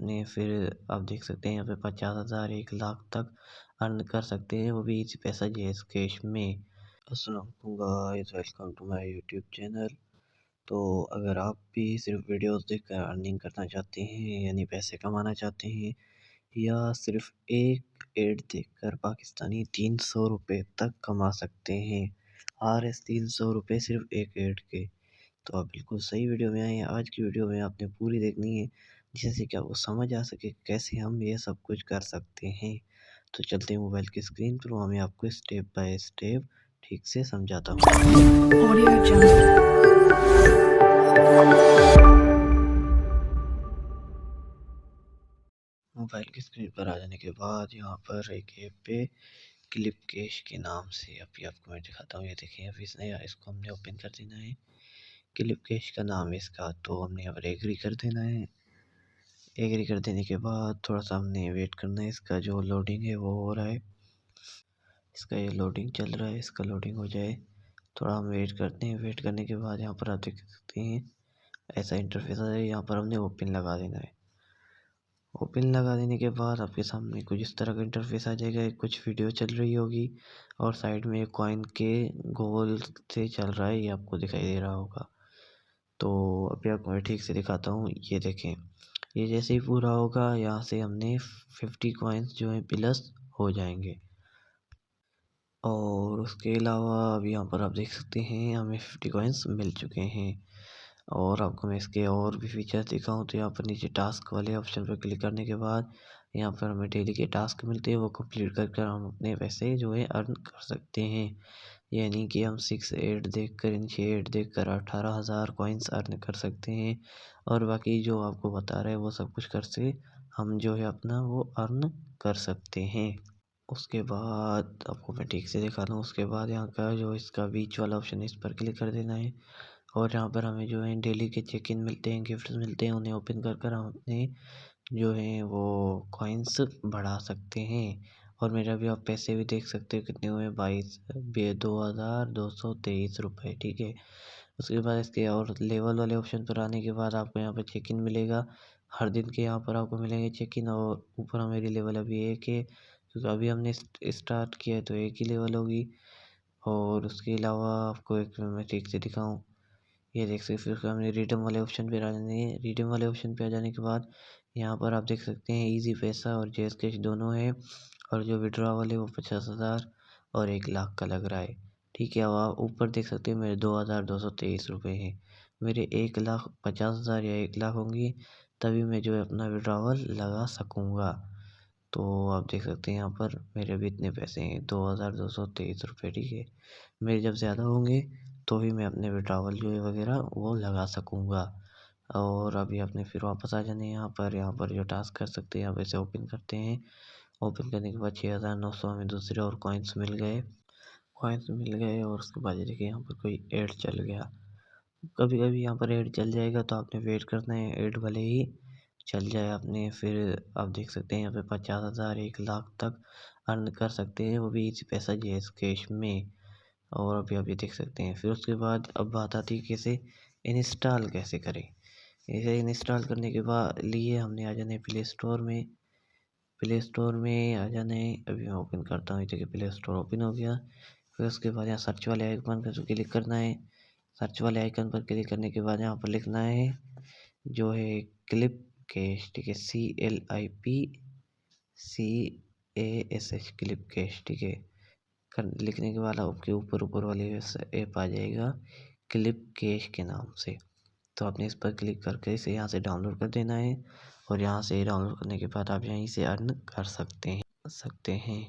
अपने फिर आप देख सकते हैं यहाँ पे 50,000 1 लाख तक अर्न कर सकते हैं, वो भी इजी पैसा जेएस कैश में। अस्सलाम वालेकुम guys, welcome to my YouTube channel. तो अगर आप भी सिर्फ वीडियोस देखकर अर्निंग करना चाहते हैं यानी पैसे कमाना चाहते हैं, या सिर्फ एक एड देखकर पाकिस्तानी 300 रुपये तक कमा सकते हैं, RS 300 रुपये सिर्फ एक एड के, तो आप बिल्कुल सही वीडियो में आए हैं। आज की वीडियो में आपने पूरी देखनी है, जिससे कि आपको समझ आ सके कैसे हम ये सब कुछ कर सकते हैं। तो चलते हैं मोबाइल की स्क्रीन पर, मैं आपको स्टेप बाय स्टेप ठीक से समझाता हूँ। मोबाइल की स्क्रीन पर आ जाने के बाद यहाँ पर एक ऐप पे क्लिप कैश के नाम से अभी आपको मैं दिखाता हूँ। ये देखिए अभी इसको हमने ओपन कर देना है। क्लिप कैश का नाम है इसका, तो हमने यहाँ पर एग्री कर देना है। एग्री कर देने के बाद थोड़ा सा हमने वेट करना है, इसका जो लोडिंग है वो हो रहा है। इसका ये लोडिंग चल रहा है, इसका लोडिंग हो जाए थोड़ा हम वेट करते हैं। वेट करने के बाद यहाँ पर आप देख सकते हैं ऐसा इंटरफेस है। यहाँ पर हमने ओपन लगा देना है। ओपन लगा देने के बाद आपके सामने कुछ इस तरह का इंटरफेस आ जाएगा। कुछ वीडियो चल रही होगी और साइड में एक कॉइन के गोल से चल रहा है, ये आपको दिखाई दे रहा होगा। तो अभी आपको मैं ठीक से दिखाता हूँ। ये देखें, ये जैसे ही पूरा होगा यहाँ से हमने 50 कॉइन्स जो है प्लस हो जाएंगे। और उसके अलावा अभी यहाँ पर आप देख सकते हैं हमें 50 कॉइन्स मिल चुके हैं। और आपको मैं इसके और भी फीचर्स दिखाऊं तो यहाँ पर नीचे टास्क वाले ऑप्शन पर क्लिक करने के बाद यहाँ पर हमें डेली के टास्क मिलते हैं, वो कंप्लीट कर हम अपने पैसे जो है अर्न कर सकते हैं। यानी कि हम 6 8 देख कर 6 8 देख कर 18,000 कॉइन्स अर्न कर सकते हैं। और बाकी जो आपको बता रहे हैं वो सब कुछ कर से हम जो है अपना वो अर्न कर सकते हैं। उसके बाद आपको मैं ठीक से दिखा दूँ। उसके बाद यहाँ का जो इसका बीच वाला ऑप्शन है, इस पर क्लिक कर देना है। और यहाँ पर हमें जो है डेली के चेक इन मिलते हैं, गिफ्ट्स मिलते हैं, उन्हें ओपन कर हम अपने जो है वो कॉइन्स बढ़ा सकते हैं। और मेरा भी आप पैसे भी देख सकते हो कितने हुए, 22,223 रुपये। ठीक है। उसके बाद इसके और लेवल वाले ऑप्शन पर आने के बाद आपको यहाँ पर चेक इन मिलेगा। हर दिन के यहाँ पर आपको मिलेंगे चेक इन। और ऊपर मेरी लेवल अभी एक है, क्योंकि अभी हमने स्टार्ट किया है तो एक ही लेवल होगी। और उसके अलावा आपको एक मैं ठीक से दिखाऊँ, ये देख सकते फिर हमने रिडीम वाले ऑप्शन पे आ जाने है। रिडीम वाले ऑप्शन पे आ जाने के बाद यहाँ पर आप देख सकते हैं इजी पैसा और जेएस कैश दोनों है। और जो विड्रॉवल है वो 50,000 और 1 लाख का लग रहा है। ठीक है। अब आप ऊपर देख सकते हैं मेरे 2,223 रुपये हैं। मेरे 1,50,000 या 1 लाख होंगी तभी मैं जो है अपना विड्रॉवल लगा सकूँगा। तो आप देख सकते हैं यहाँ पर मेरे भी इतने पैसे हैं, 2,223 रुपये। ठीक है। मेरे जब ज़्यादा होंगे तो ही मैं अपने विड्रॉवल जो है वगैरह वो लगा सकूँगा। और अभी अपने फिर वापस आ जाने यहाँ पर जो टास्क कर सकते हैं यहाँ पे से ओपन करते हैं। ओपन करने के बाद 6,900 हमें दूसरे और कॉइन्स मिल गए। और उसके बाद ये देखिए यहाँ पर कोई ऐड चल गया। कभी कभी यहाँ पर ऐड चल जाएगा तो आपने वेट करना है, ऐड भले ही चल जाए आपने। फिर आप देख सकते हैं यहाँ पे 50,000 1 लाख तक अर्न कर सकते हैं, वो भी इसी पैसा जेएस कैश में। और अभी आप ये देख सकते हैं। फिर उसके बाद अब बात आती है कि इसे इंस्टॉल कैसे करें। इसे इंस्टॉल करने के बाद लिए हमने आ जाना है प्ले स्टोर में। प्ले स्टोर में आ जाना है। अभी मैं ओपन करता हूँ, देखिए प्ले स्टोर ओपन हो गया। फिर उसके बाद यहाँ सर्च वाले आइकन पर क्लिक करना है। सर्च वाले आइकन पर क्लिक करने के बाद यहाँ पर लिखना है जो है क्लिप कैश। ठीक है, CLIPCASH क्लिप कैश। ठीक है। लिखने के बाद आपके ऊपर वाली ऐप आ जाएगा क्लिप कैश के नाम से। तो आपने इस पर क्लिक करके इसे यहाँ से डाउनलोड कर देना है। और यहाँ से डाउनलोड करने के बाद आप यहीं से अर्न कर सकते हैं।